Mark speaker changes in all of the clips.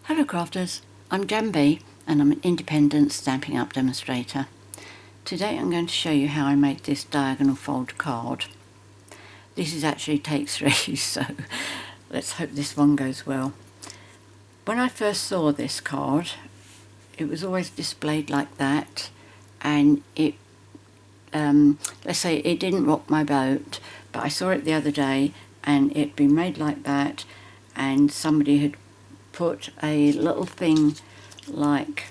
Speaker 1: Hello crafters, I'm JanB and I'm an independent Stampin' Up demonstrator. Today I'm going to show you how I make this diagonal fold card. This is actually take 3, so let's hope this one goes well. When I first saw this card, it was always displayed like that, and it, let's say it didn't rock my boat, but I saw it the other day and it'd been made like that, and somebody had put a little thing like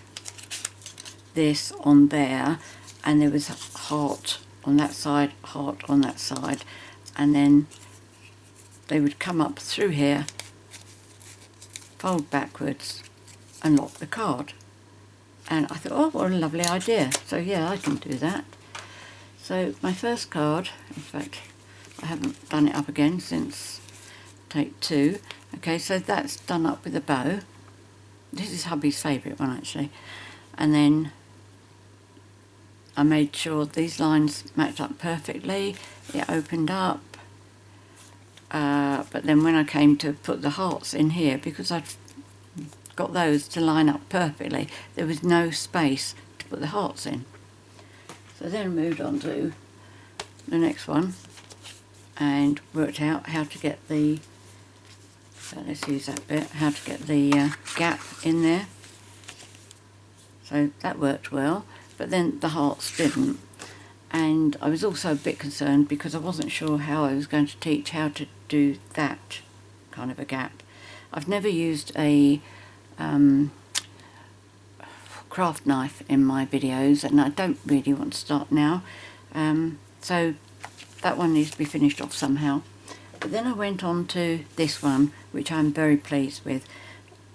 Speaker 1: this on there, and there was a heart on that side, heart on that side, and then they would come up through here, fold backwards and lock the card. And I thought, oh, what a lovely idea. So yeah, I can do that. So my first card, in fact I haven't done it up again since take 2. Okay, so that's done up with a bow. This is hubby's favourite one actually. And then I made sure these lines matched up perfectly. It opened up. But then when I came to put the hearts in here, because I'd got those to line up perfectly, there was no space to put the hearts in. So then moved on to the next one and worked out how to get the let's use that bit, how to get the gap in there. So that worked well, but then the hearts didn't. And I was also a bit concerned because I wasn't sure how I was going to teach how to do that kind of a gap. I've never used a craft knife in my videos, and I don't really want to start now. So that one needs to be finished off somehow. But then I went on to this one, which I'm very pleased with.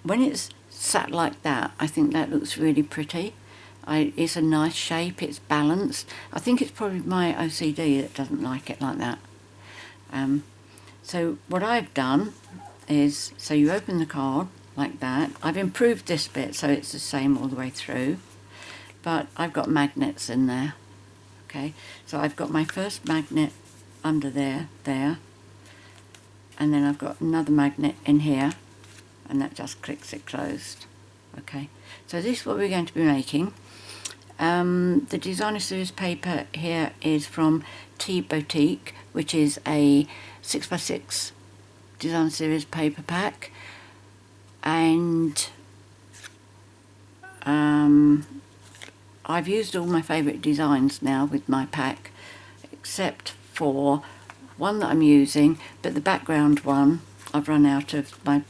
Speaker 1: When it's sat like that, I think that looks really pretty. It's a nice shape, it's balanced. I think it's probably my OCD that doesn't like it like that. So what I've done is, so you open the card like that. I've improved this bit so it's the same all the way through, but I've got magnets in there. Okay, so I've got my first magnet under there, and then I've got another magnet in here, and that just clicks it closed. Okay, so this is what we're going to be making. The designer series paper here is from Tea Boutique, which is a 6x6 designer series paper pack, and I've used all my favourite designs now with my pack, except for one that I'm using, but the background one I've run out of, my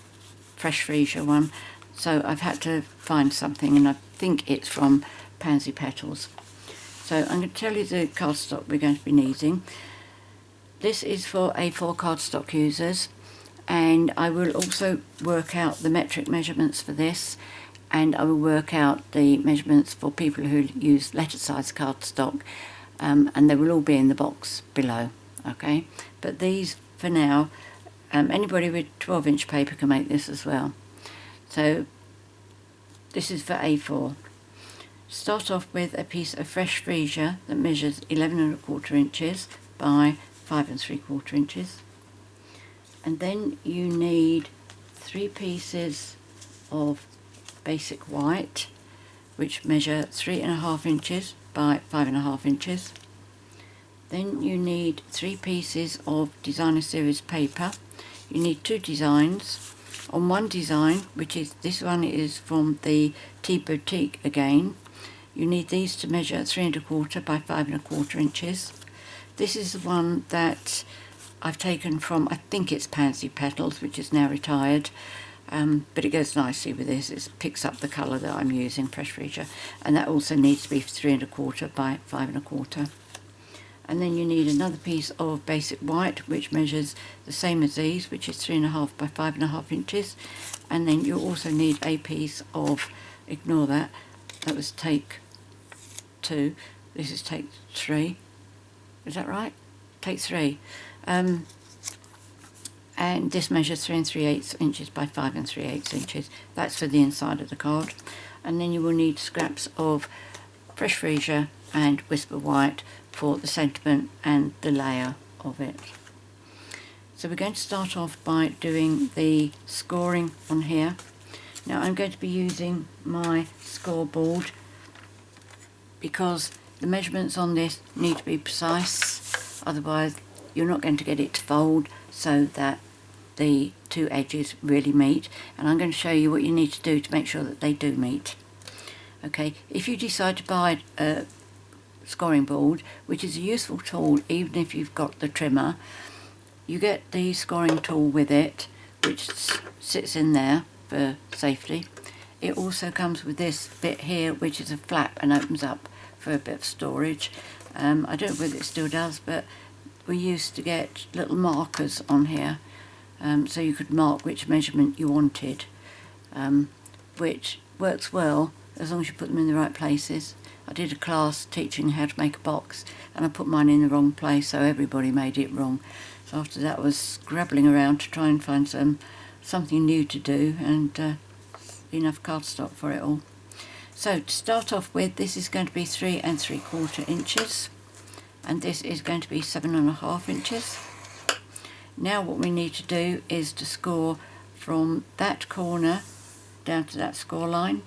Speaker 1: fresh Freesia one, so I've had to find something, and I think it's from Pansy Petals. So I'm going to tell you the cardstock we're going to be needing. This is for A4 cardstock users, and I will also work out the metric measurements for this, and I will work out the measurements for people who use letter size cardstock, and they will all be in the box below. Okay, but these for now, anybody with 12-inch paper can make this as well. So this is for A4. Start off with a piece of fresh Freesia that measures 11¼ inches by 5¾ inches, and then you need 3 pieces of basic white, which measure 3½ inches by 5½ inches. Then you need 3 pieces of designer series paper. You need 2 designs. On one design, which is this one, is from the Tea Boutique again, you need these to measure 3¼ by 5¼ inches. This is the one that I've taken from, I think it's Pansy Petals, which is now retired, but it goes nicely with this. It picks up the colour that I'm using, fresh Freesia, and that also needs to be 3¼ by 5¼ And then you need another piece of basic white, which measures the same as these, which is 3½ by 5½ inches. And then you also need a piece of, ignore that, that was take 2, this is take 3, is that right? Take 3. And this measures 3�3/8 inches by 5�3/8 inches. That's for the inside of the card. And then you will need scraps of fresh Freesia and Whisper White for the sentiment and the layer of it. So we're going to start off by doing the scoring on here. Now I'm going to be using my scoreboard because the measurements on this need to be precise, otherwise you're not going to get it to fold so that the two edges really meet, and I'm going to show you what you need to do to make sure that they do meet. Okay, if you decide to buy a scoring board, which is a useful tool even if you've got the trimmer, you get the scoring tool with it, which sits in there for safety. It also comes with this bit here, which is a flap and opens up for a bit of storage. I don't know whether it still does, but we used to get little markers on here, so you could mark which measurement you wanted, which works well as long as you put them in the right places. I did a class teaching how to make a box and I put mine in the wrong place, so everybody made it wrong. So after that I was scrabbling around to try and find something new to do, and enough cardstock for it all. So to start off with, this is going to be 3 3/4 inches, and this is going to be 7.5 inches. Now what we need to do is to score from that corner down to that score line,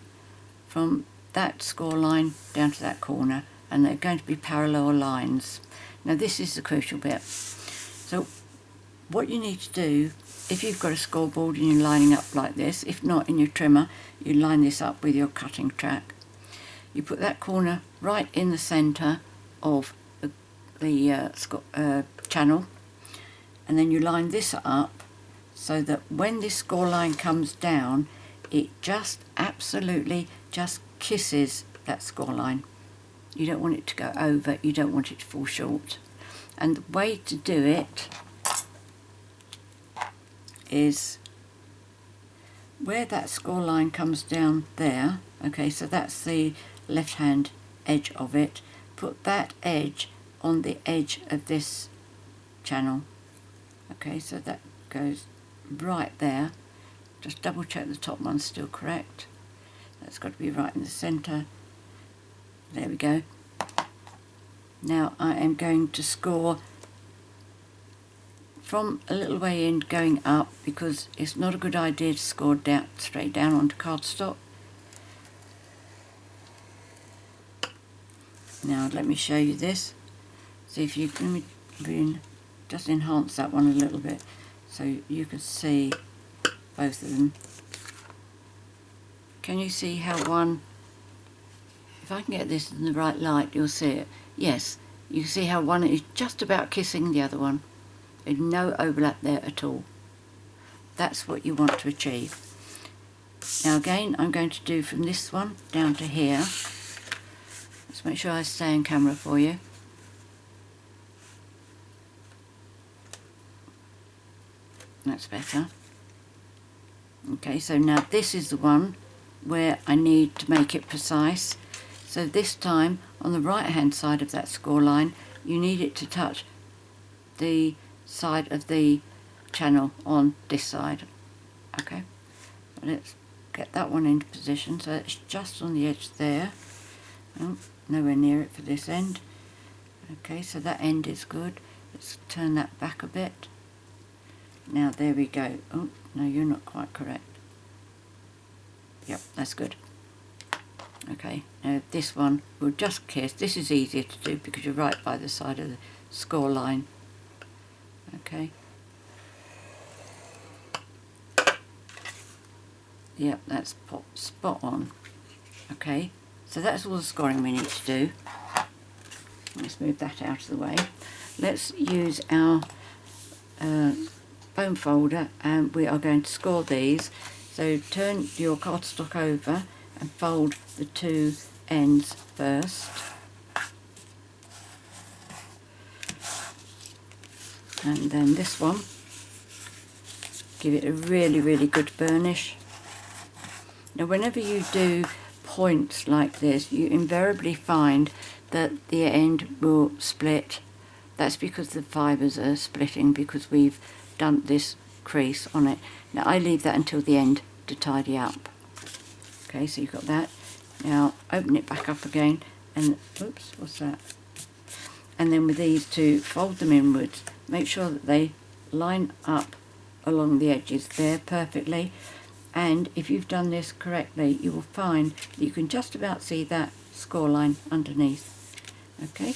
Speaker 1: from that score line down to that corner, and they're going to be parallel lines. Now this is the crucial bit. So what you need to do, if you've got a scoreboard and you're lining up like this, if not in your trimmer, you line this up with your cutting track. You put that corner right in the centre of the channel, and then you line this up so that when this score line comes down, it just absolutely just kisses that score line. You don't want it to go over, you don't want it to fall short. And the way to do it is where that score line comes down there, okay, so that's the left hand edge of it, put that edge on the edge of this channel, okay, so that goes right there. Just double check the top one's still correct. That's got to be right in the centre. There we go. Now I am going to score from a little way in going up, because it's not a good idea to score down straight down onto cardstock. Now let me show you this. See if you can just enhance that one a little bit so you can see both of them. Can you see how one, if I can get this in the right light, you'll see it. Yes, you can see how one is just about kissing the other one. There's no overlap there at all. That's what you want to achieve. Now again, I'm going to do from this one down to here. Let's make sure I stay on camera for you. That's better. Okay, so now this is the one where I need to make it precise. So this time, on the right hand side of that score line, you need it to touch the side of the channel on this side. Okay, let's get that one into position so it's just on the edge there. Oh, nowhere near it for this end. Okay, so that end is good. Let's turn that back a bit. Now there we go. Oh, no, you're not quite correct. Yep, that's good. Okay, now this one will just kiss. This is easier to do because you're right by the side of the score line. Okay. Yep, that's spot on. Okay, so that's all the scoring we need to do. Let's move that out of the way. Let's use our foam folder, and we are going to score these. So turn your cardstock over and fold the two ends first. And then this one, give it a really, really good burnish. Now whenever you do points like this, you invariably find that the end will split. That's because the fibres are splitting because we've done this crease on it. Now I leave that until the end to tidy up. Okay, so you've got that. Now open it back up again and, oops, what's that? And then with these two, fold them inwards. Make sure that they line up along the edges there perfectly. and if you've done this correctly, you will find that you can just about see that score line underneath. Okay.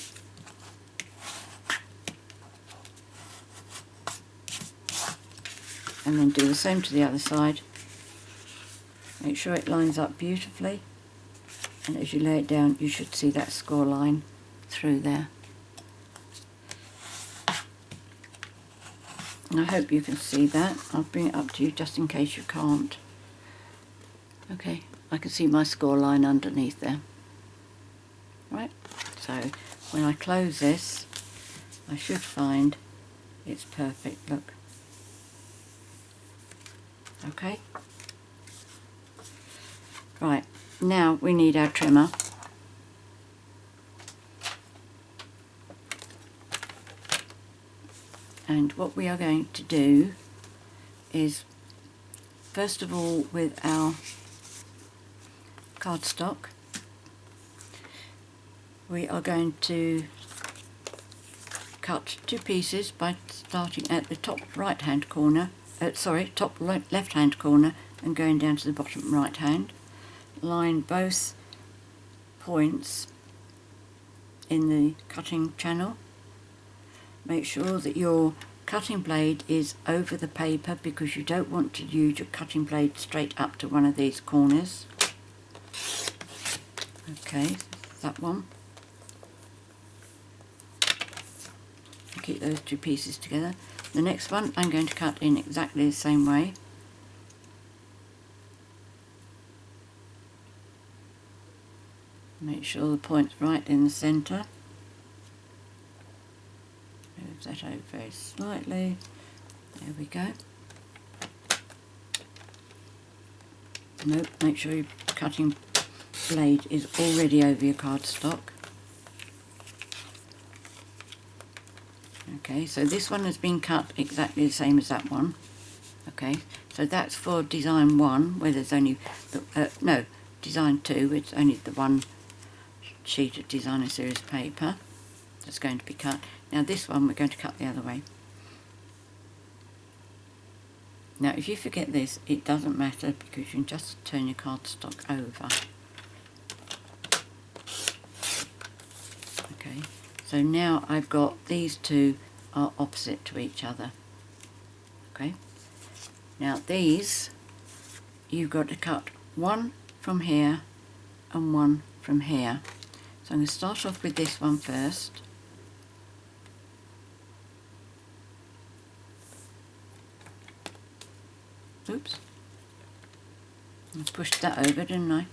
Speaker 1: And then do the same to the other side. Make sure it lines up beautifully, and as you lay it down you should see that score line through there. And I hope you can see that. I'll bring it up to you just in case you can't. Okay, I can see my score line underneath there. Right, so when I close this I should find it's perfect, look. Okay. Right, now we need our trimmer. And what we are going to do is, first of all, with our cardstock, we are going to cut two pieces by starting at the top right hand corner, top left hand corner, and going down to the bottom right hand. Line both points in the cutting channel. Make sure that your cutting blade is over the paper because you don't want to use your cutting blade straight up to one of these corners. Okay, that one. Keep those two pieces together. The next one I'm going to cut in exactly the same way. Make sure the point's right in the centre. Move that out very slightly. There we go. Nope, make sure your cutting blade is already over your cardstock. Okay, so this one has been cut exactly the same as that one. Okay, so that's for design 1, where there's only no, design 2, it's only the one sheet of designer series paper that's going to be cut. Now this one we're going to cut the other way. Now if you forget this, it doesn't matter because you can just turn your cardstock over. Okay, so now I've got these two are opposite to each other. Okay, now these you've got to cut one from here and one from here. So I'm going to start off with this one first. Oops, I pushed that over, didn't I?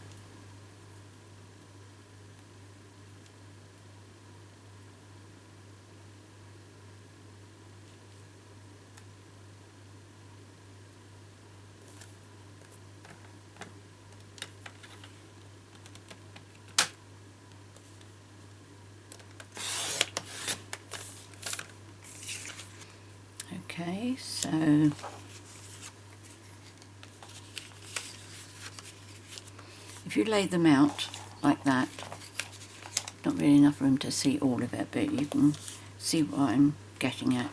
Speaker 1: Okay, so if you lay them out like that, not really enough room to see all of it, but you can see what I'm getting at.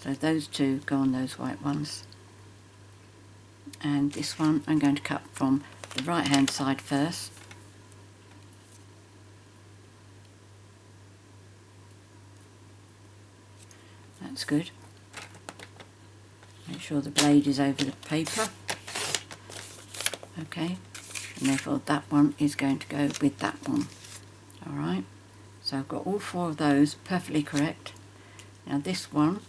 Speaker 1: So those two go on those white ones, and this one I'm going to cut from the right hand side first. That's good. Make sure the blade is over the paper. Okay, and therefore that one is going to go with that one. Alright, so I've got all four of those perfectly correct. Now this one,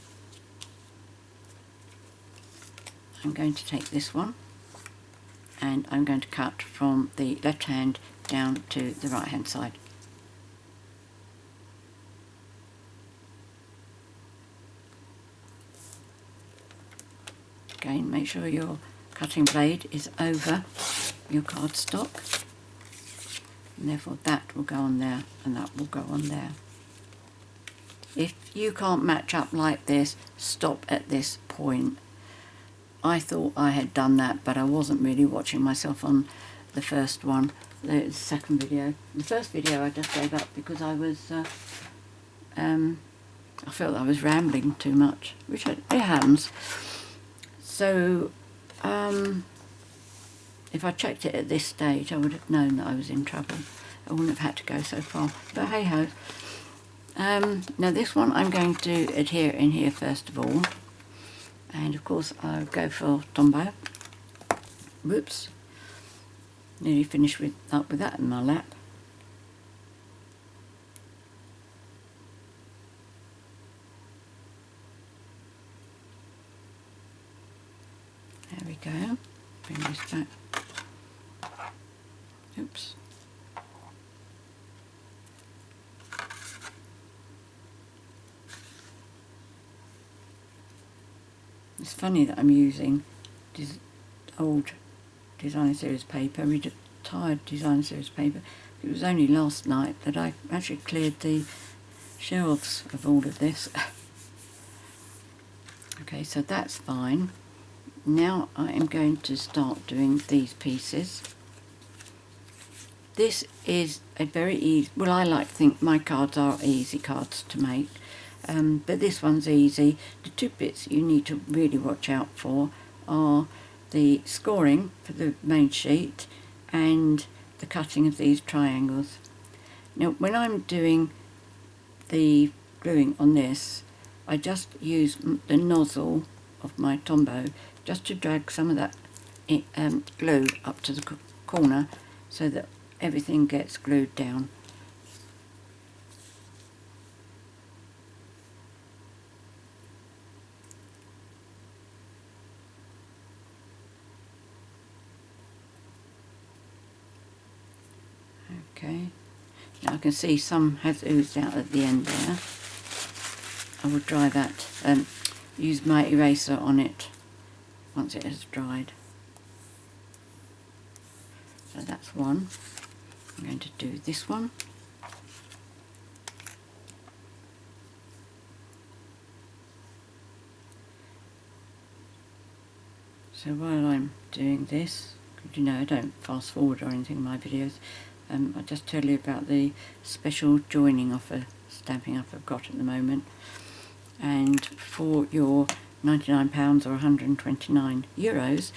Speaker 1: I'm going to take this one and I'm going to cut from the left hand down to the right hand side. Again, make sure your cutting blade is over your cardstock, and therefore that will go on there and that will go on there. If you can't match up like this, stop at this point. I thought I had done that, but I wasn't really watching myself on the first one, the second video. The first video I just gave up because I was I felt I was rambling too much, which it happens. So if I checked it at this stage, I would have known that I was in trouble. I wouldn't have had to go so far, but hey ho. Now this one I'm going to adhere in here first of all, and of course I'll go for Tombow. Whoops, nearly finished up with that in my lap. There we go, bring this back. Oops. It's funny that I'm using this old design series paper, retired design series paper. It was only last night that I actually cleared the shelves of all of this. Okay, so that's fine. Now I am going to start doing these pieces. This is a very easy, well, I like to think my cards are easy cards to make. But this one's easy. The two bits you need to really watch out for are the scoring for the main sheet and the cutting of these triangles. Now when I'm doing the gluing on this, I just use the nozzle of my Tombow just to drag some of that glue up to the corner so that everything gets glued down. Okay, now I can see some has oozed out at the end there. I will dry that and use my eraser on it once it has dried. So that's one. I'm going to do this one. So while I'm doing this, you know I don't fast forward or anything in my videos, I'll just tell you about the special joining offer, stamping offer I've got at the moment. And for your £99 or €129,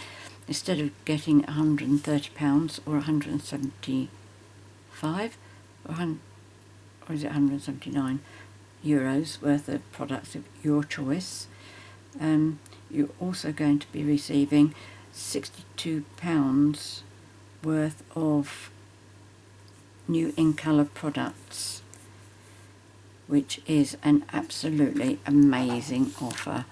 Speaker 1: instead of getting £130 or 175 or is it 179 euros worth of products of your choice, you're also going to be receiving £62 worth of new in colour products, which is an absolutely amazing offer.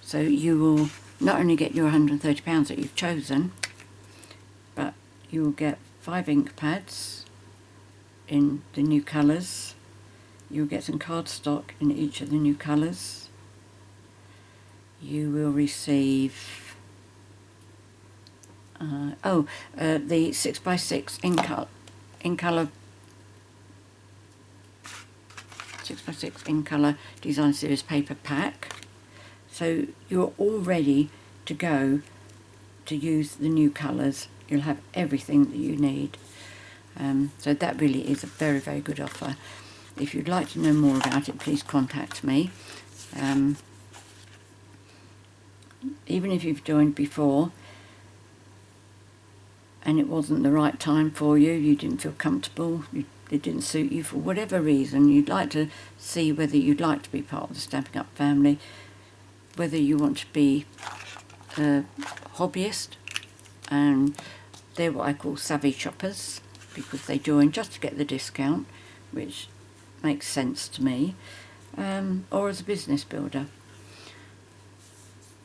Speaker 1: So you will not only get your £130 that you've chosen, but you will get 5 ink pads in the new colours. You'll get some cardstock in each of the new colours. You will receive the 6x6 in colour 6x6 in colour design series paper pack. So you're all ready to go to use the new colours. You'll have everything that you need. So that really is a very, very good offer. If you'd like to know more about it, please contact me. Even if you've joined before and it wasn't the right time for you, you didn't feel comfortable, it didn't suit you for whatever reason, you'd like to see whether you'd like to be part of the Stampin' Up family, whether you want to be a hobbyist, and they're what I call savvy shoppers because they join just to get the discount, which makes sense to me, or as a business builder.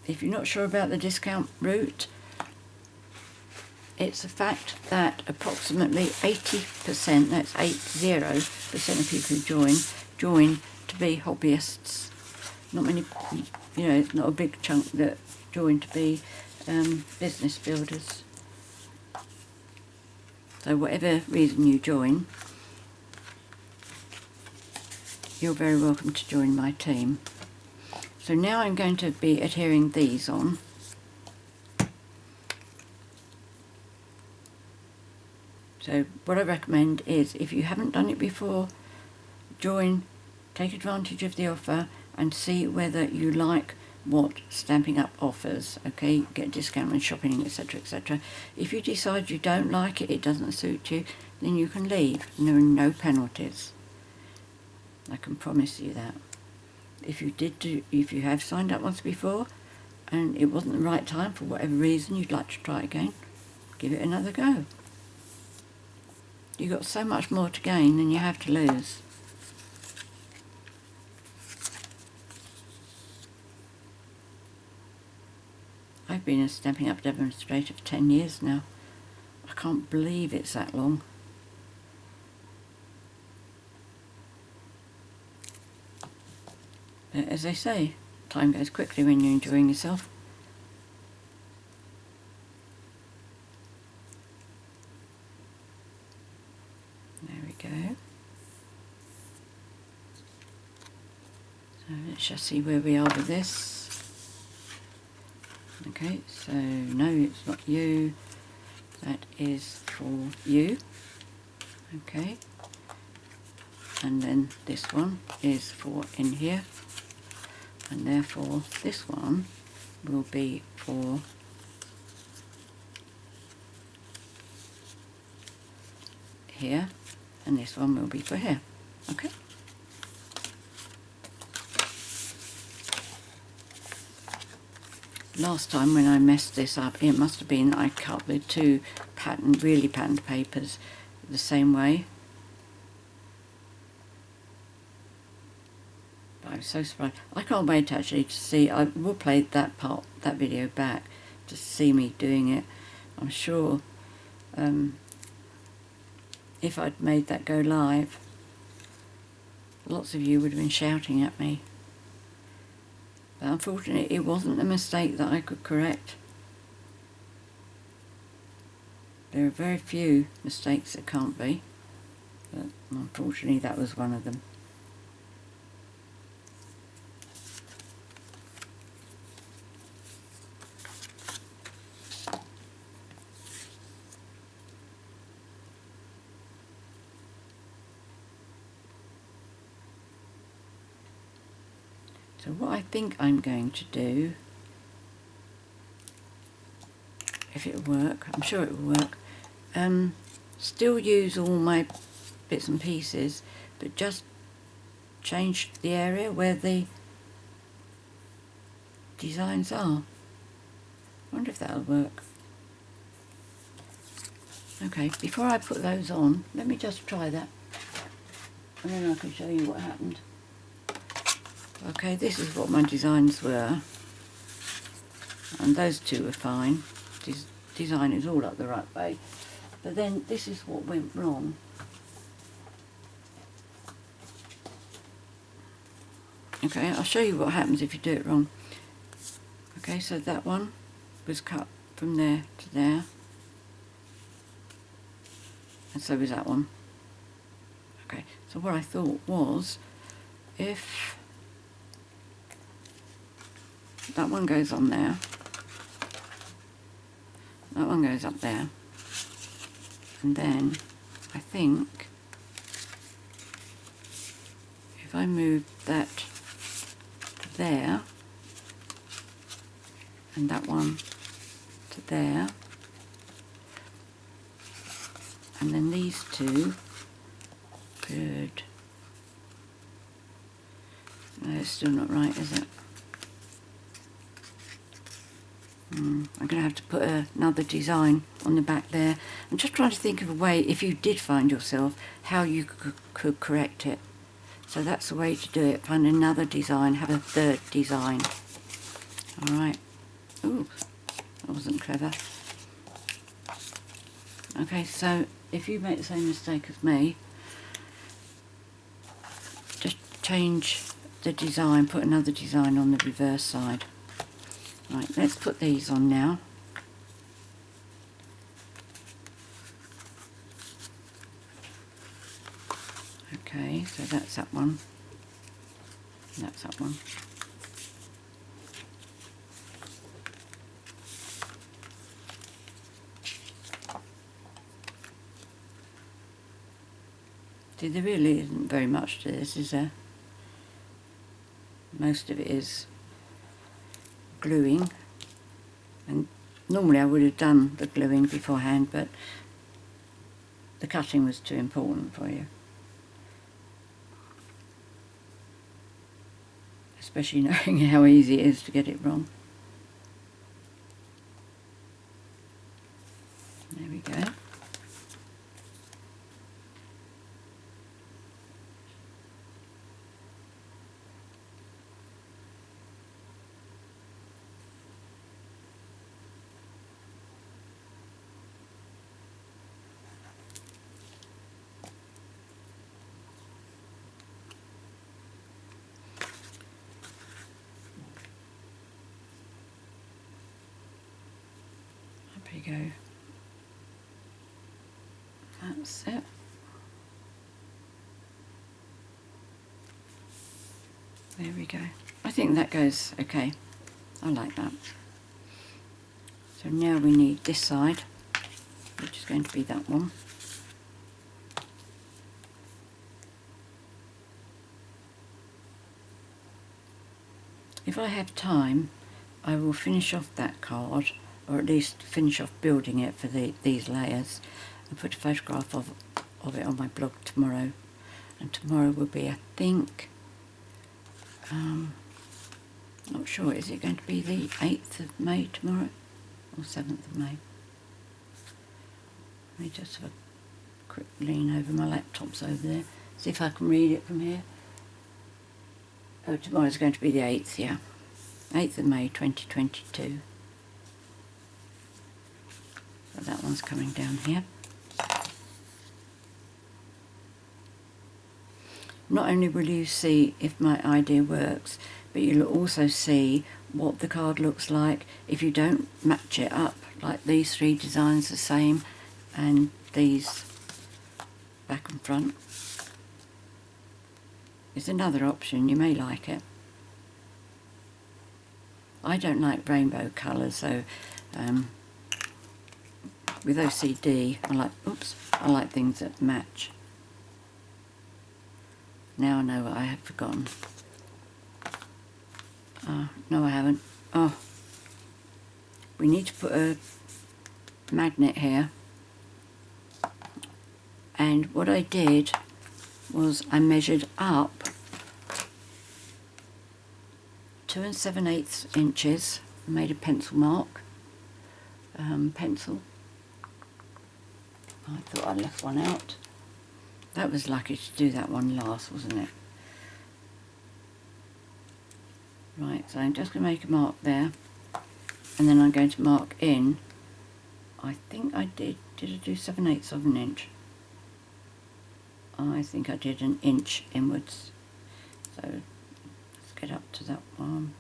Speaker 1: If you're not sure about the discount route, it's a fact that approximately 80%, that's 80% of people who join to be hobbyists. Not many, you know, it's not a big chunk that join to be business builders. So whatever reason you join, you're very welcome to join my team. So now I'm going to be adhering these on. So what I recommend is, if you haven't done it before, join, take advantage of the offer and see whether you like what Stampin' Up offers. Okay, you get a discount on shopping, etc, etc. If you decide you don't like it, it doesn't suit you, then you can leave and there are no penalties. I can promise you that. If you have signed up once before and it wasn't the right time for whatever reason, you'd like to try again, give it another go. You've got so much more to gain than you have to lose. I've been a Stampin' Up demonstrator for 10 years now. I can't believe it's that long. But as they say, time goes quickly when you're enjoying yourself. There we go. So let's just see where we are with this. Okay, so no, it's not you. That is for you. Okay. And then this one is for in here. And therefore this one will be for here. And this one will be for here. Okay. Last time when I messed this up, it must have been I cut the two really patterned papers the same way. But I'm so surprised. I can't wait actually to see. I will play that video back to see me doing it. I'm sure if I'd made that go live, lots of you would have been shouting at me. But unfortunately, it wasn't a mistake that I could correct. There are very few mistakes that can't be, but unfortunately that was one of them. So what I think I'm going to do, if it will work, I'm sure it will work, still use all my bits and pieces, but just change the area where the designs are. I wonder if that'll work. Okay, before I put those on, let me just try that, and then I can show you what happened. Okay, this is what my designs were, and those two were fine. Design is all up the right way, but then this is what went wrong. Okay, I'll show you what happens if you do it wrong. Okay, so that one was cut from there to there, and so was that one. Okay, so what I thought was, if that one goes on there, that one goes up there, and then I think if I move that to there and that one to there, and then these two, good. No, it's still not right, is it? I'm going to have to put another design on the back there. I'm just trying to think of a way, if you did find yourself, how you could correct it. So that's the way to do it. Find another design, have a third design. Alright. Ooh, that wasn't clever. Okay, so if you make the same mistake as me, just change the design, put another design on the reverse side. Right, let's put these on now. Okay, so that's that one. And that's that one. See, there really isn't very much to this, is there? most of it is gluing, and normally I would have done the gluing beforehand, but the cutting was too important for you, especially knowing how easy it is to get it wrong. There we go. Up you go. That's it. There we go. I think that goes okay. I like that. So now we need this side, which is going to be that one. If I have time, I will finish off that card, or at least finish off building it for these layers, and put a photograph of it on my blog tomorrow. And tomorrow will be, I think, not sure, is it going to be the 8th of May tomorrow, or 7th of May? Let me just have a quick lean over, my laptop's over there, see if I can read it from here. Oh, tomorrow's going to be the 8th, yeah. 8th of May 2022. So that one's coming down here. Not only will you see if my idea works, but you'll also see what the card looks like if you don't match it up, like these three designs the same and these back and front. It's another option, you may like it. I don't like rainbow colours, so with OCD I like things that match. Now I know what I have forgotten. No I haven't. Oh, we need to put a magnet here, and what I did was I measured up 2 7/8 inches, made a pencil mark, pencil. I thought I left one out. That was lucky to do that one last, wasn't it? Right, so I'm just going to make a mark there, and then I'm going to mark in, I think I did I do 7/8 of an inch? I think I did an inch inwards. So let's get up to that one.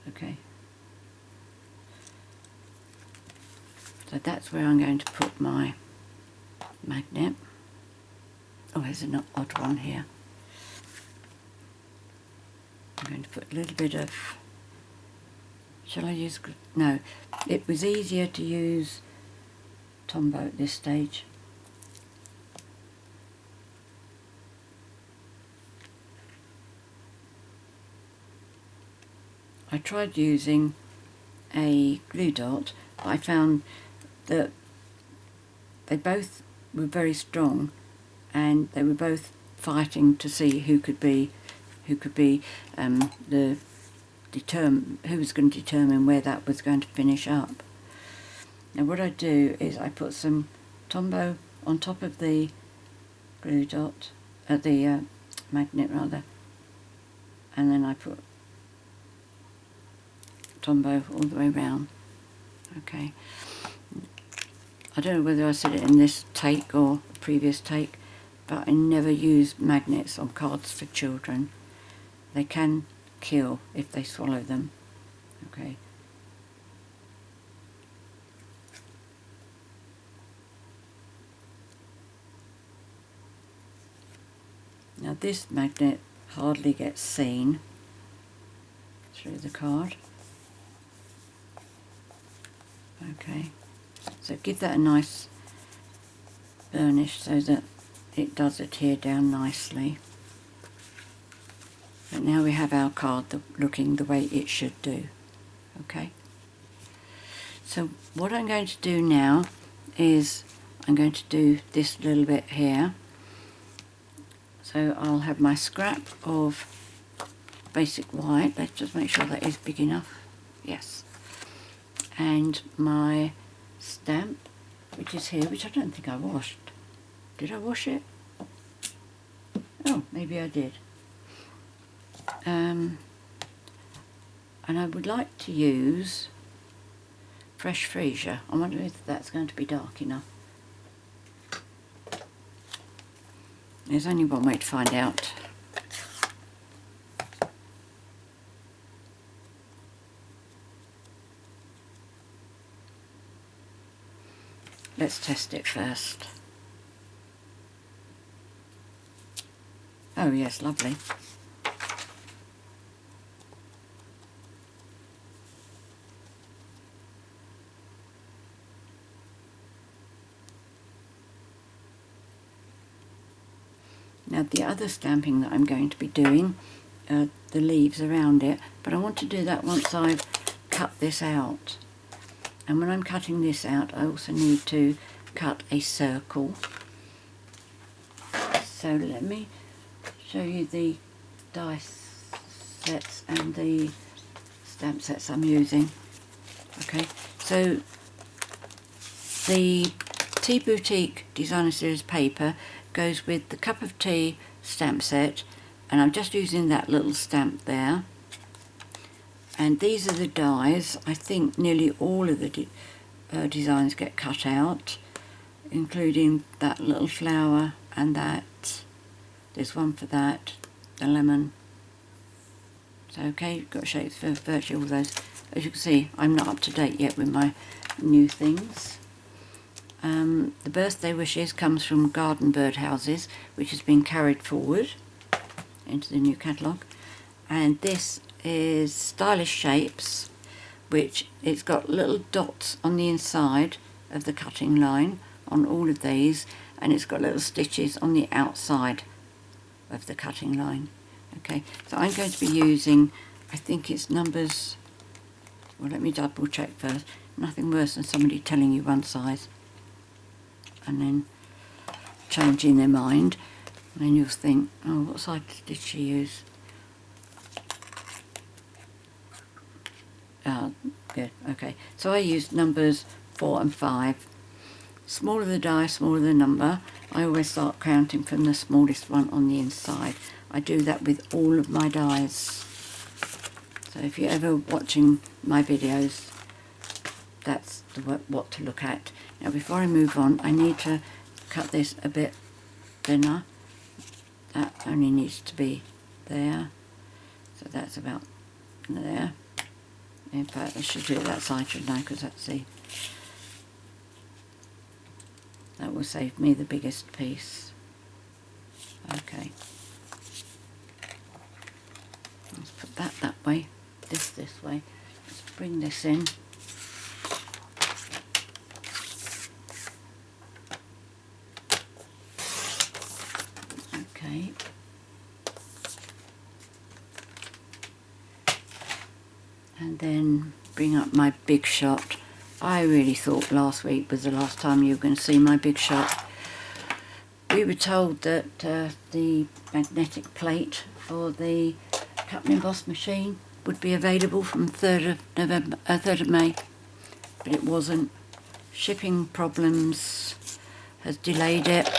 Speaker 1: Okay. So that's where I'm going to put my magnet. Oh, there's an odd one here. I'm going to put a little bit of, shall I use, no, it was easier to use Tombow at this stage. I tried using a glue dot, but I found that they both were very strong, and they were both fighting to see who was going to determine where that was going to finish up. Now what I do is I put some Tombow on top of the glue dot, the magnet rather, and then I put Tombow all the way round. Okay. I don't know whether I said it in this take or a previous take, but I never use magnets on cards for children. They can kill if they swallow them. Okay. Now this magnet hardly gets seen through the card. Okay, so give that a nice burnish so that it does adhere down nicely. But now we have our card looking the way it should do. Okay. So what I'm going to do now is I'm going to do this little bit here. So I'll have my scrap of basic white. Let's just make sure that is big enough. Yes. And my stamp, which is here, which I don't think I washed. Did I wash it? Oh, maybe I did. And I would like to use fresh Freesia. I wonder if that's going to be dark enough. There's only one way to find out. Let's test it first. Oh yes, lovely. Now the other stamping that I'm going to be doing, the leaves around it, but I want to do that once I've cut this out. And when I'm cutting this out, I also need to cut a circle. So let me show you the die sets and the stamp sets I'm using. Okay, so the Tea Boutique Designer Series paper goes with the Cup of Tea stamp set, and I'm just using that little stamp there. And these are the dies. I think nearly all of the designs get cut out, including that little flower and that. There's one for that, the lemon. So okay, you've got shapes for virtually all those. As you can see, I'm not up to date yet with my new things. The birthday wishes comes from Garden Birdhouses, which has been carried forward into the new catalogue. And this is Stylish Shapes, which it's got little dots on the inside of the cutting line on all of these, and it's got little stitches on the outside of the cutting line. Okay, so I'm going to be using, I think it's numbers, well, let me double check first. Nothing worse than somebody telling you one size and then changing their mind, and then you'll think, oh, what size did she use? Good, okay. So I used numbers 4 and 5. Smaller the die, smaller the number. I always start counting from the smallest one on the inside. I do that with all of my dies. So if you're ever watching my videos, that's what to look at. Now before I move on, I need to cut this a bit thinner. That only needs to be there. So that's about there. In fact, I should do it that side, shouldn't I? Because that's the... that will save me the biggest piece. Okay. Let's put that way, this way. Let's bring this in. Okay. And then bring up my big shot. I really thought last week was the last time you were going to see my big shot. We were told that the magnetic plate for the cut and emboss machine would be available from 3rd of May, but it wasn't. Shipping problems has delayed it,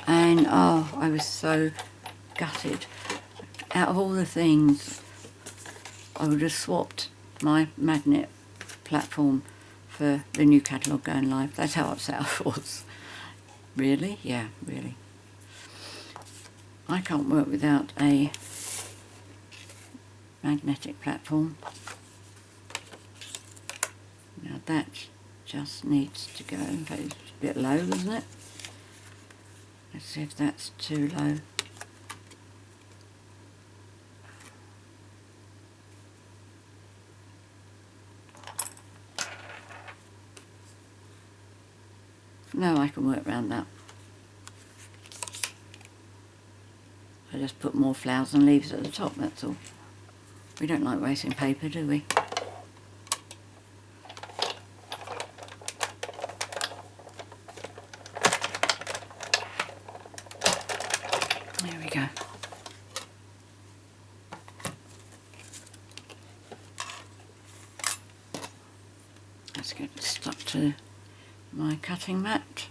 Speaker 1: and oh, I was so gutted. Out of all the things, I would have swapped my magnet platform for the new catalogue going live. That's how upset I was. Really? Yeah, really. I can't work without a magnetic platform. Now that just needs to go. In fact, it's a bit low, isn't it? Let's see if that's too low. No, I can work around that. I just put more flowers and leaves at the top, that's all. We don't like wasting paper, do we? There we go. Let's get it stuck to my cutting mat.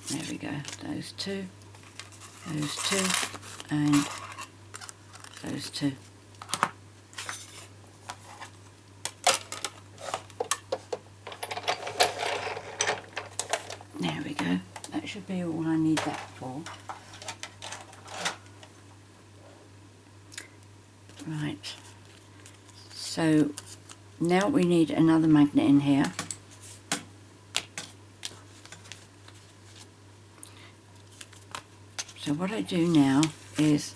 Speaker 1: There we go, those two, and those two. There we go, that should be all I need that for. Right, so now we need another magnet in here. So what I do now is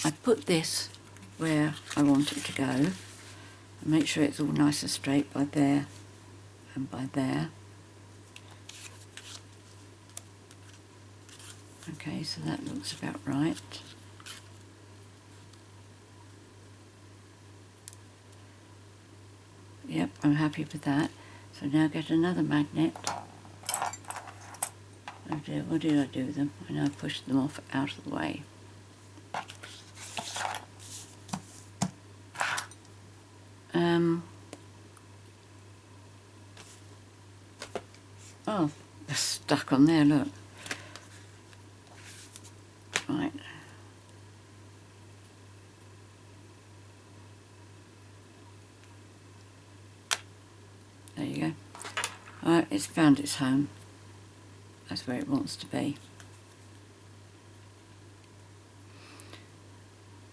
Speaker 1: I put this where I want it to go and make sure it's all nice and straight by there and by there. Okay, so that looks about right. Yep, I'm happy with that. So now get another magnet. Oh dear, what did I do with them? I know I pushed them off out of the way. Oh, they're stuck on there, look. Right. There you go. Alright, it's found its home. That's where it wants to be.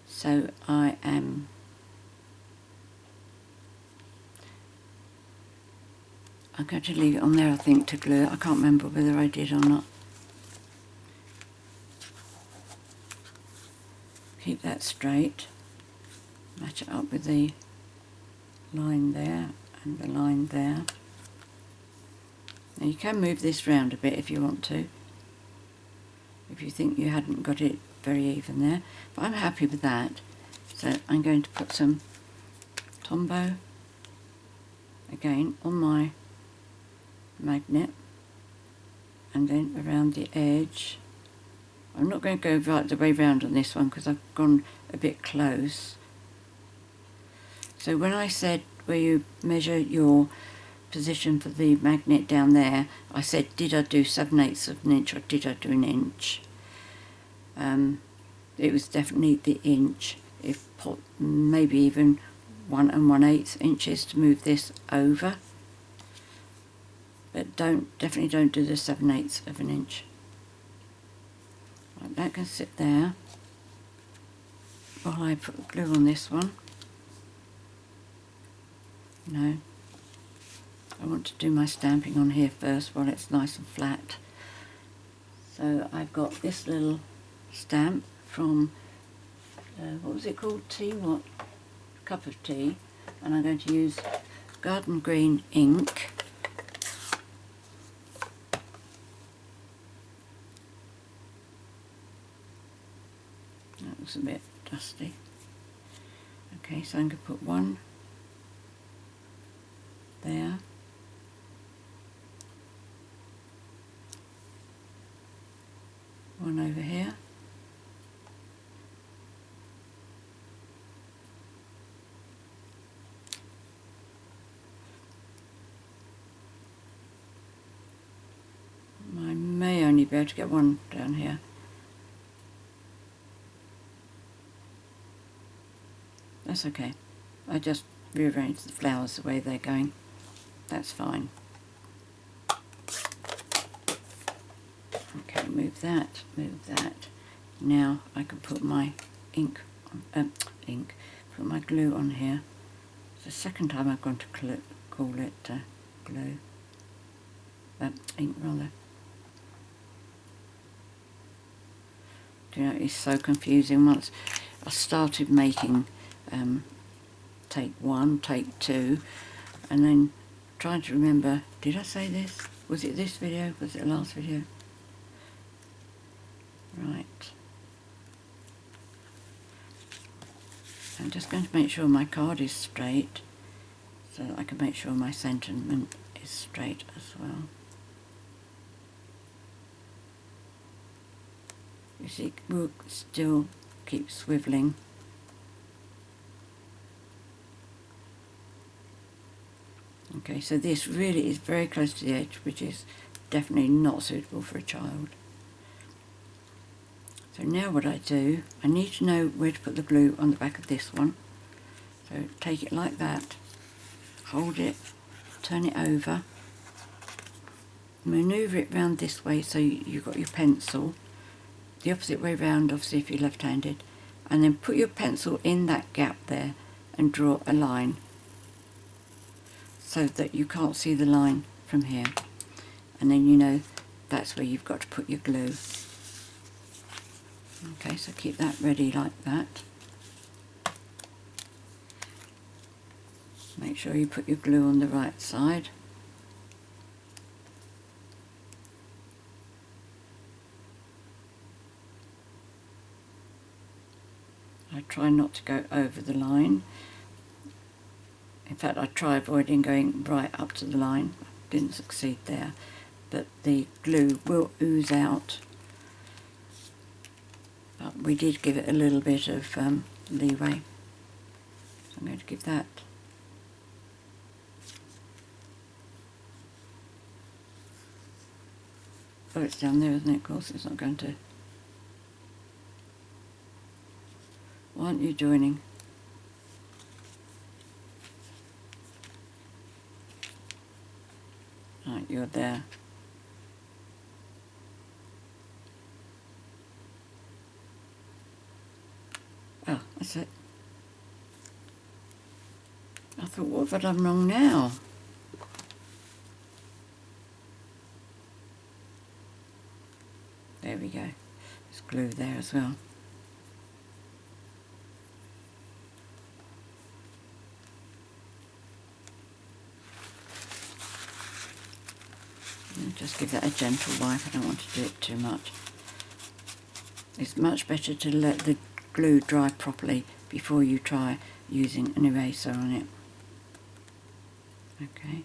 Speaker 1: So I'm going to leave it on there, I think, to glue it. I can't remember whether I did or not. Keep that straight. Match it up with the line there and the line there. Now you can move this round a bit if you want to, if you think you hadn't got it very even there, but I'm happy with that. So I'm going to put some Tombow again on my magnet and then around the edge. I'm not going to go right the way round on this one because I've gone a bit close. So when I said where you measure your position for the magnet down there, I said did I do 7/8 of an inch or did I do an inch? It was definitely the inch, if maybe even 1 1/8 inches to move this over, but definitely don't do the 7/8 of an inch. Right, that can sit there while I put glue on this one. No, I want to do my stamping on here first while it's nice and flat. So I've got this little stamp from, what was it called? What? Cup of tea. And I'm going to use garden green ink. That looks a bit dusty. Okay, so I'm going to put one there. One over here. I may only be able to get one down here. That's okay. I just rearrange the flowers the way they're going. That's fine. Okay, move that, move that. Now I can put my ink, put my glue on here. It's the second time I've gone to call it glue. Ink rather. Do you know, it's so confusing. Once I started making take 1, take 2, and then trying to remember, did I say this? Was it this video? Was it the last video? Right. I'm just going to make sure my card is straight so that I can make sure my sentiment is straight as well. You see, we'll still keep swiveling. Okay, so this really is very close to the edge, which is definitely not suitable for a child. So now what I do, I need to know where to put the glue on the back of this one. So take it like that, hold it, turn it over, manoeuvre it round this way so you've got your pencil, the opposite way round obviously if you're left-handed, and then put your pencil in that gap there and draw a line so that you can't see the line from here, and then you know that's where you've got to put your glue. Okay, so keep that ready like that. Make sure you put your glue on the right side. I try not to go over the line. In fact, I try avoiding going right up to the line. Didn't succeed there, but the glue will ooze out. But we did give it a little bit of leeway. So I'm going to give that. Oh, it's down there, isn't it? Of course, it's not going to. Why aren't you joining? Right, you're there. Oh, that's it. I thought, what have I done wrong now? There we go. There's glue there as well. And just give that a gentle wipe. I don't want to do it too much. It's much better to let the glue dry properly before you try using an eraser on it. Okay,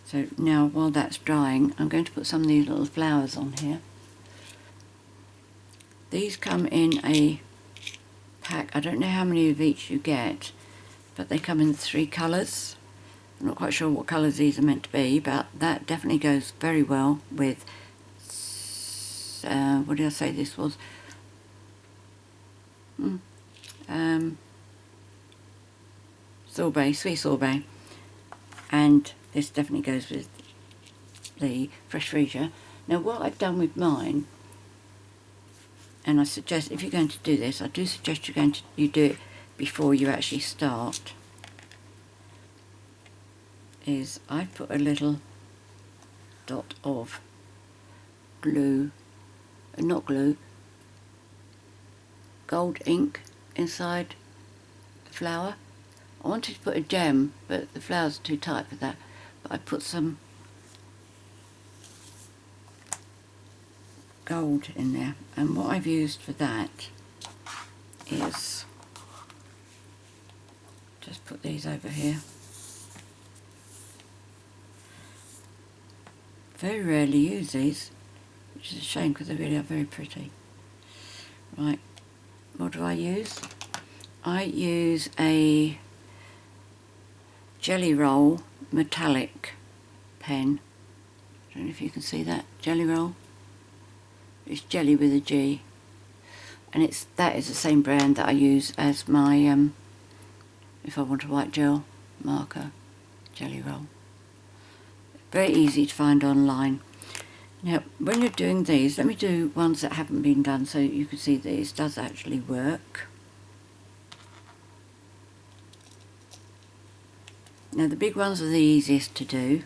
Speaker 1: so now while that's drying, I'm going to put some of these little flowers on here. These come in a pack. I don't know how many of each you get, but they come in 3 colours. I'm not quite sure what colours these are meant to be, but that definitely goes very well with, what did I say this was? Sorbet, sweet sorbet, and this definitely goes with the fresh Freesia. Now what I've done with mine, and I suggest if you're going to do this, I do suggest you do it before you actually start, is I've put a little dot of glue, not glue, gold ink inside the flower. I wanted to put a gem, but the flower's too tight for that, but I put some gold in there, and what I've used for that is just put these over here. Very rarely use these, which is a shame because they really are very pretty. Right, what do I use? I use a Jelly Roll metallic pen. I don't know if you can see that, Jelly Roll. It's jelly with a G, and that is the same brand that I use as my if I want a white gel marker, Jelly Roll. Very easy to find online. Now when you're doing these, let me do ones that haven't been done so you can see this does actually work. Now the big ones are the easiest to do,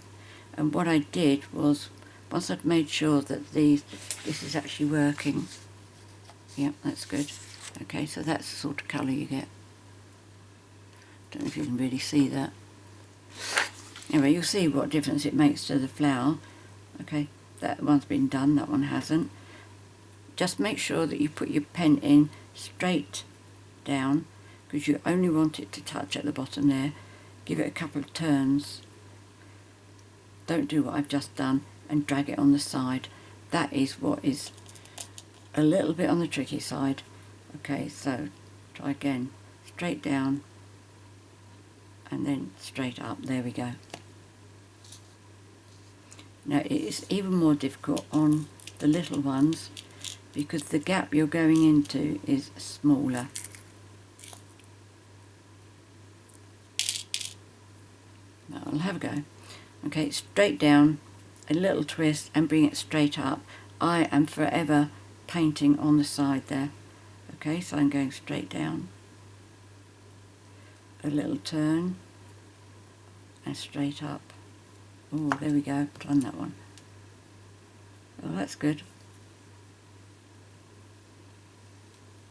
Speaker 1: and what I did was, once I'd made sure that this is actually working, yep, that's good. Okay, so that's the sort of colour you get. Don't know if you can really see that. Anyway, you'll see what difference it makes to the flower. Okay, that one's been done, that one hasn't. just make sure that you put your pen in straight down, because you only want it to touch at the bottom there. Give it a couple of turns. Don't do what I've just done and drag it on the side. That is what is a little bit on the tricky side. Okay, so try again. Straight down and then straight up. There we go. Now it is even more difficult on the little ones because the gap you're going into is smaller. Now I'll have a go. Okay, straight down, a little twist and bring it straight up. I am forever painting on the side there. Okay, so I'm going straight down, a little turn and straight up. Oh, there we go, done that one. Well, that's good.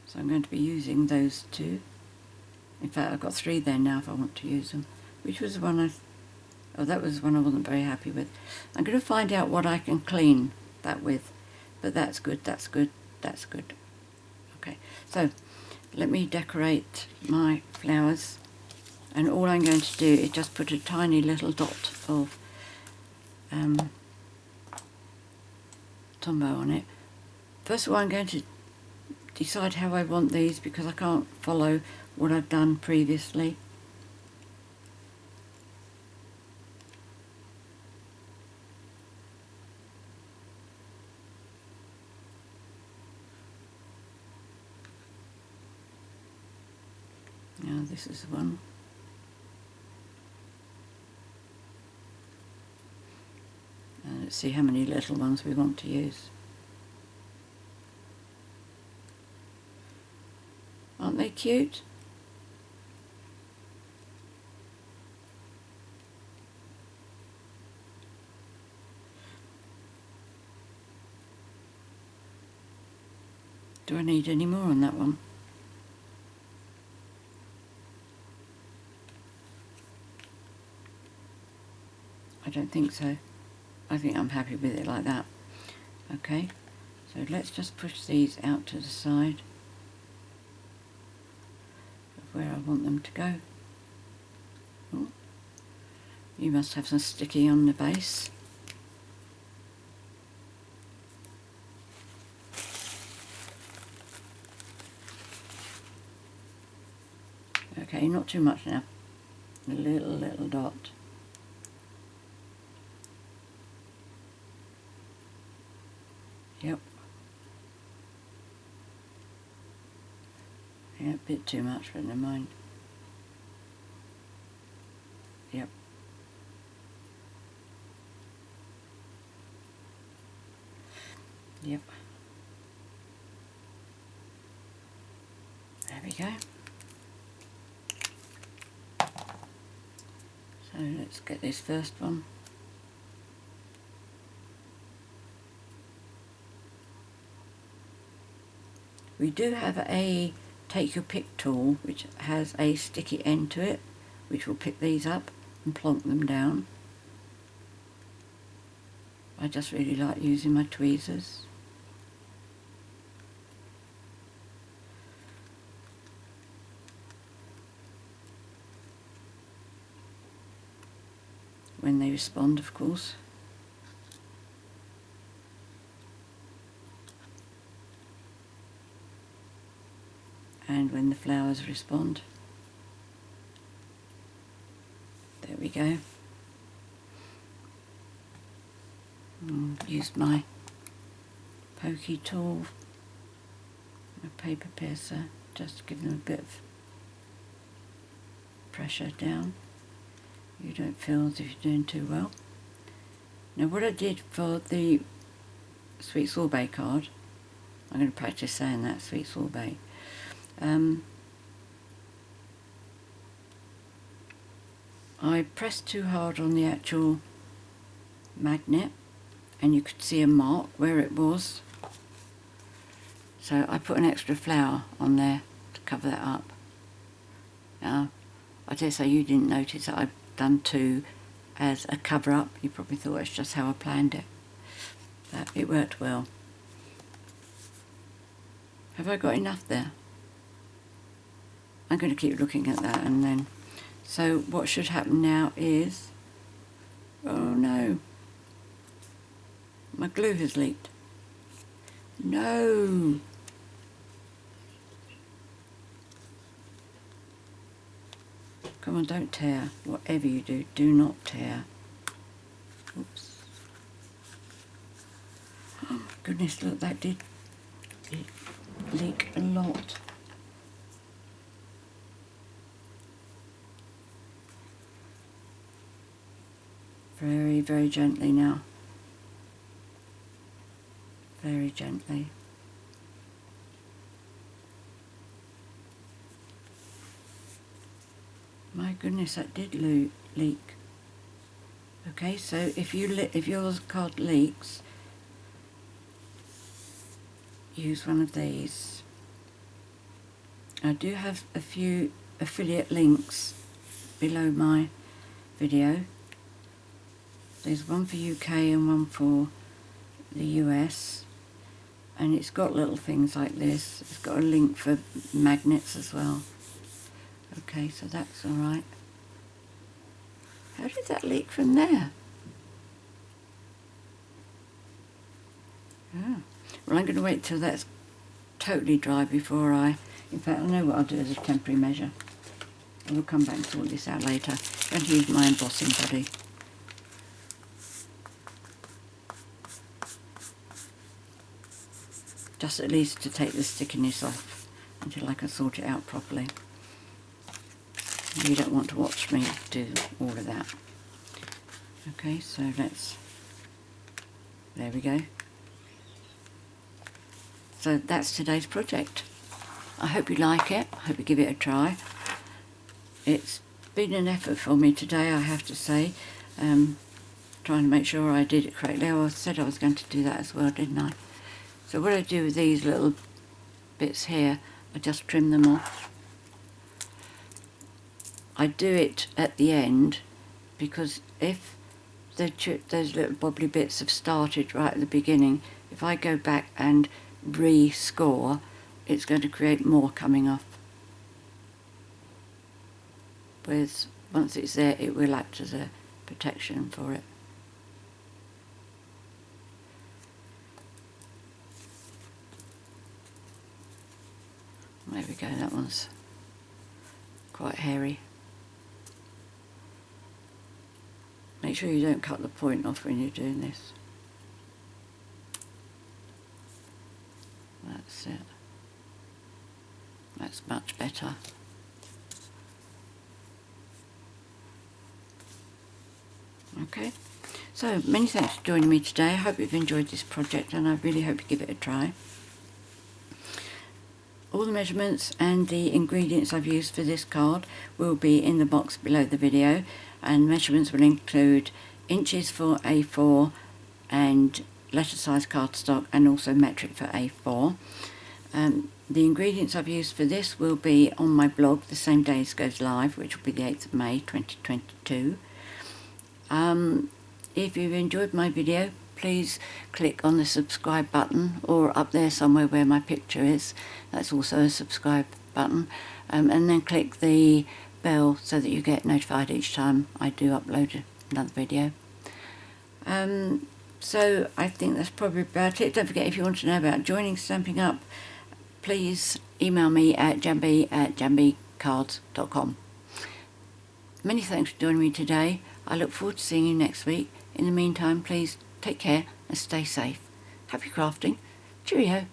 Speaker 1: So I'm going to be using those two. In fact, I've got 3 there now if I want to use them. Which was the one that was one I wasn't very happy with. I'm going to find out what I can clean that with. But that's good, that's good, that's good. Okay, so let me decorate my flowers. And all I'm going to do is just put a tiny little dot of Tombow on it. First of all, I'm going to decide how I want these because I can't follow what I've done previously. Now this is the one. And let's see how many little ones we want to use. Aren't they cute? Do I need any more on that one? I don't think so. I think I'm happy with it like that. Okay, so let's just push these out to the side of where I want them to go. Oh, you must have some sticky on the base. Okay, not too much now. A little dot. Yep. Yeah, a bit too much, but never mind. Yep. Yep. There we go. So let's get this first one. We do have a take your pick tool which has a sticky end to it, which will pick these up and plonk them down. I just really like using my tweezers. When they respond, of course. And when the flowers respond. There we go. Use my pokey tool, my paper piercer, just to give them a bit of pressure down. You don't feel as if you're doing too well. Now what I did for the sweet sorbet card, I'm going to practice saying that, sweet sorbet. I pressed too hard on the actual magnet and you could see a mark where it was. So I put an extra flower on there to cover that up. Now, I dare say you didn't notice that I've done 2 as a cover up. You probably thought it's just how I planned it. But it worked well. Have I got enough there? I'm going to keep looking at that, and then, so what should happen now is, oh no, my glue has leaked. No! Come on, don't tear. Whatever you do, do not tear. Oops. Oh my goodness, look, that did leak a lot. Very, very gently now. Very gently. My goodness, that did leak. Okay, so if your card leaks, use one of these. I do have a few affiliate links below my video. There's one for UK and one for the US, and it's got little things like this. It's got a link for magnets as well. Okay, so that's alright. How did that leak from there? Oh. Well, I'm going to wait till that's totally dry before in fact, I know what I'll do as a temporary measure. I will come back and sort this out later. I'm going to use my embossing body. Just at least to take the stickiness off until I can sort it out properly. You don't want to watch me do all of that. Okay, so there we go. So that's today's project. I hope you like it. I hope you give it a try. It's been an effort for me today, I have to say. Trying to make sure I did it correctly. I said I was going to do that as well, didn't I? So what I do with these little bits here, I just trim them off. I do it at the end because if those little bobbly bits have started right at the beginning, if I go back and re-score, it's going to create more coming off. Whereas once it's there, it will act as a protection for it. There we go, that one's quite hairy. Make sure you don't cut the point off when you're doing this. That's it. That's much better. Okay, so many thanks for joining me today. I hope you've enjoyed this project, and I really hope you give it a try. All the measurements and the ingredients I've used for this card will be in the box below the video, and measurements will include inches for A4 and letter size cardstock, and also metric for A4. The ingredients I've used for this will be on my blog the same day as it goes live, which will be the 8th of May 2022. If you've enjoyed my video, please click on the subscribe button, or up there somewhere where my picture is, that's also a subscribe button, and then click the bell so that you get notified each time I do upload another video. So I think that's probably about it. Don't forget, if you want to know about joining Stampin' Up, please email me at janb@janbcards.com. Many thanks for joining me today. I look forward to seeing you next week. In the meantime, please take care and stay safe. Happy crafting. Cheerio.